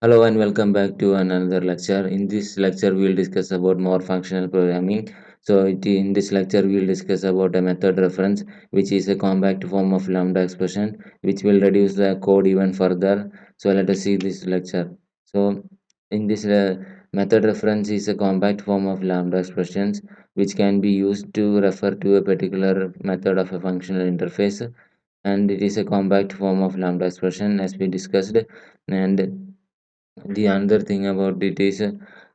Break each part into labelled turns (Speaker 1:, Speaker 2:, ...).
Speaker 1: Hello and welcome back to another lecture. In this lecture, we will discuss about more functional programming. In this lecture, we will discuss about a method reference, which is a compact form of lambda expression, which will reduce the code even further. So, let us see this lecture. So, in this method reference is a compact form of lambda expressions, which can be used to refer to a particular method of a functional interface, and it is a compact form of lambda expression as we discussed. And the another thing about it is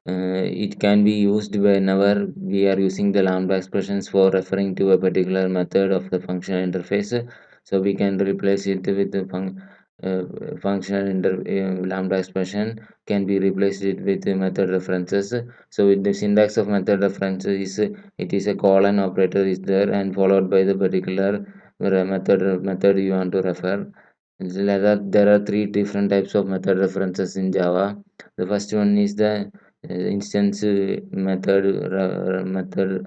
Speaker 1: it can be used whenever we are using the lambda expressions for referring to a particular method of the functional interface. So we can replace it with the uh, lambda expression can be replaced it with the method references. So with the syntax of method references is it is a colon operator is there and followed by the particular method you want to refer. There are three different types of method references in Java. The first one is the instance method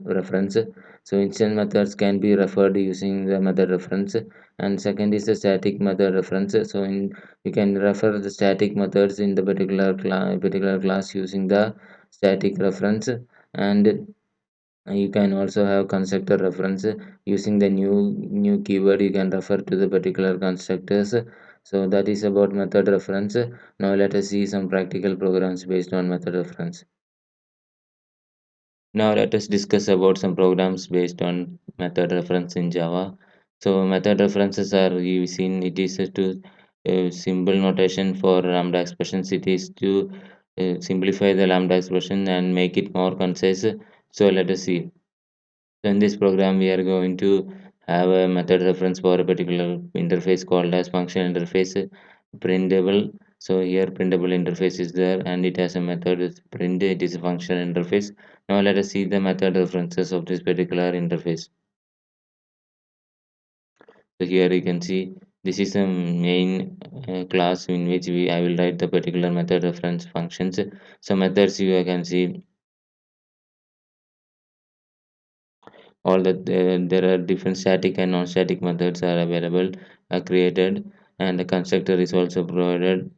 Speaker 1: reference. So instance methods can be referred using the method reference. And second is the static method reference. You can refer the static methods in the particular class using the static reference. And you can also have constructor reference using the new keyword. You can refer to the particular constructors. So that is about method reference. Now let us see some practical programs based on method reference. Now let us discuss about some programs based on method reference in Java. So method references are you've seen it is to symbol notation for lambda expressions. It is to simplify the lambda expression and make it more concise. So let us see. So in this program, we are going to have a method reference for a particular interface called as function interface printable. So here printable interface is there and it has a method is print. It is a function interface. Now let us see the method references of this particular interface. So here you can see this is a main class in which I will write the particular method reference functions. So methods you can see all that there are different static and non-static methods are available created, and the constructor is also provided.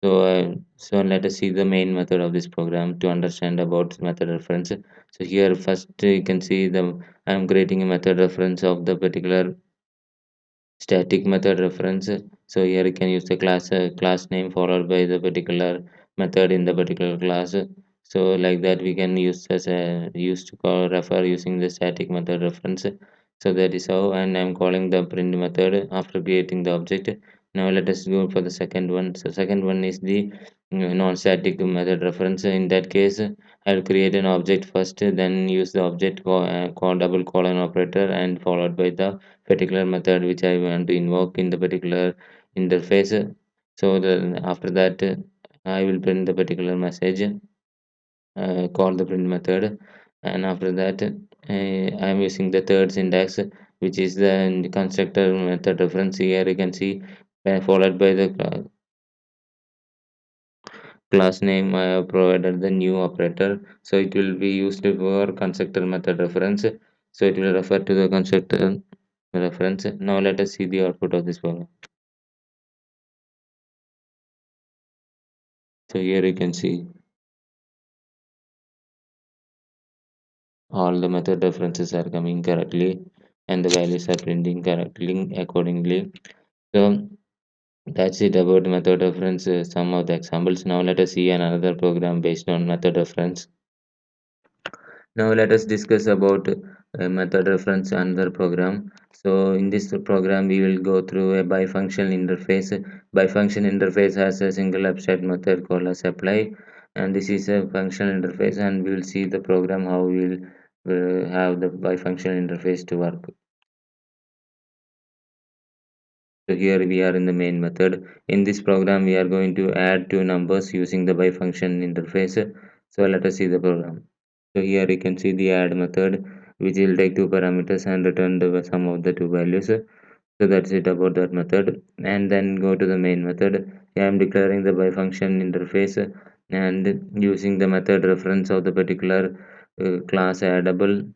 Speaker 1: So let us see the main method of this program to understand about method reference. So here first you can see the I am creating a method reference of the particular static method reference. So here you can use the class name followed by the particular method in the particular class. So like that we can use as a use to call refer using the static method reference. So that is how, and I'm calling the print method after creating the object. Now let us go for the second one. So second one is the non-static method reference. In that case, I'll create an object first, then use the object call double colon operator and followed by the particular method which I want to invoke in the particular interface. So after that, I will print the particular message, call the print method, and after that, I am using the third syntax, which is the constructor method reference. Here you can see followed by the class name. I have provided the new operator, so it will be used for constructor method reference. So it will refer to the constructor reference. Now let us see the output of this program. So here you can see all the method references are coming correctly and the values are printing correctly accordingly. So that's it about method reference, some of the examples. Now let us see another program based on method reference. Now let us discuss about method reference another program. So in this program we will go through a bifunction interface. Bifunction interface has a single abstract method called as apply, and this is a function interface, and we will see the program how we will have the bifunction interface to work. So here we are in the main method. In this program we are going to add two numbers using the bifunction interface. So let us see the program. So here you can see the add method, which will take two parameters and return the sum of the two values. So that's it about that method. And then go to the main method. I am declaring the bifunction interface and using the method reference of the particular class addable,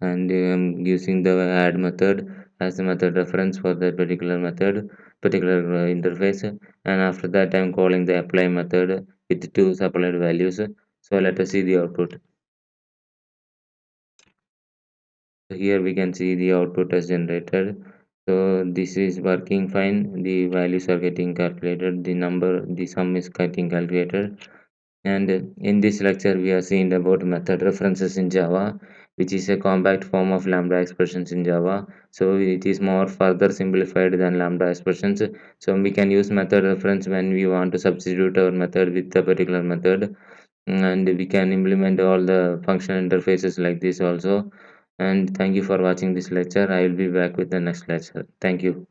Speaker 1: and using the add method as the method reference for that particular method. particular interface, and after that I'm calling the apply method with two supplied values. So let us see the output. So here we can see the output as generated. So this is working fine. The values are getting calculated. The sum is getting calculated. And in this lecture, we are seeing about method references in Java, which is a compact form of lambda expressions in Java. So it is more further simplified than lambda expressions. So we can use method reference when we want to substitute our method with a particular method, and we can implement all the functional interfaces like this also. And thank you for watching this lecture. I will be back with the next lecture. Thank you.